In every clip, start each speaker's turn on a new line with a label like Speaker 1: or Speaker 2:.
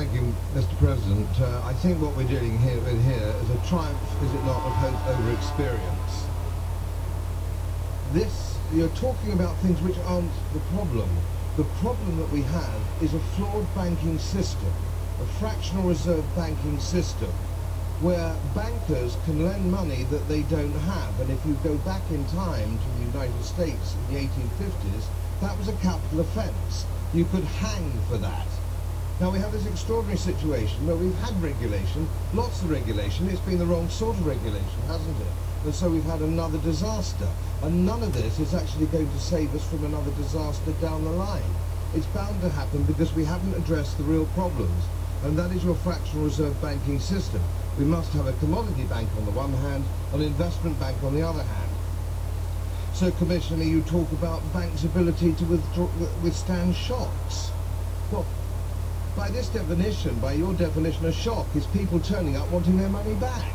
Speaker 1: Thank you, Mr. President. I think what we're dealing with here is a triumph, is it not, of hope over experience. You're talking about things which aren't the problem. The problem that we have is a flawed banking system, a fractional reserve banking system, where bankers can lend money that they don't have. And if you go back in time to the United States in the 1850s, that was a capital offence. You could hang for that. Now we have this extraordinary situation where we've had regulation, lots of regulation. It's been the wrong sort of regulation, hasn't it? And so we've had another disaster. And none of this is actually going to save us from another disaster down the line. It's bound to happen because we haven't addressed the real problems. And that is your fractional reserve banking system. We must have a commodity bank on the one hand, an investment bank on the other hand. So, Commissioner, you talk about banks' ability to withstand shocks. Well, by this definition, by your definition, a shock is people turning up wanting their money back.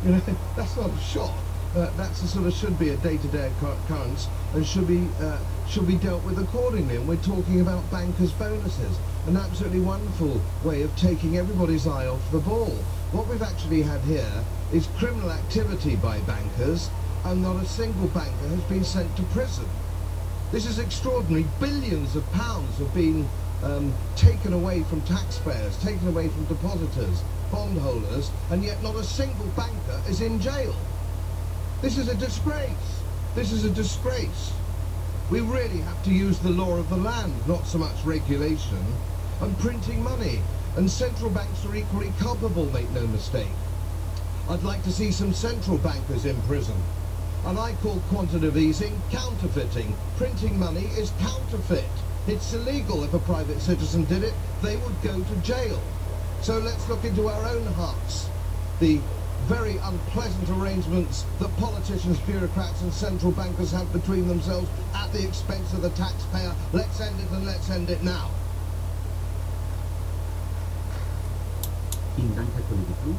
Speaker 1: You know, that's not a shock. That's a sort of should be a day-to-day occurrence and should be dealt with accordingly. And we're talking about bankers' bonuses, an absolutely wonderful way of taking everybody's eye off the ball. What we've actually had here is criminal activity by bankers, and not a single banker has been sent to prison. This is extraordinary. Billions of pounds have been taken away from taxpayers, taken away from depositors, bondholders, and yet not a single banker is in jail. This is a disgrace. This is a disgrace. We really have to use the law of the land, not so much regulation, and printing money. And central banks are equally culpable, make no mistake. I'd like to see some central bankers in prison. And I call quantitative easing counterfeiting. Printing money is counterfeit. It's illegal. If a private citizen did it, they would go to jail. So let's look into our own hearts. The very unpleasant arrangements that politicians, bureaucrats and central bankers have between themselves at the expense of the taxpayer. Let's end it, and let's end it now.
Speaker 2: Vielen Dank, Herr Kollege Blum.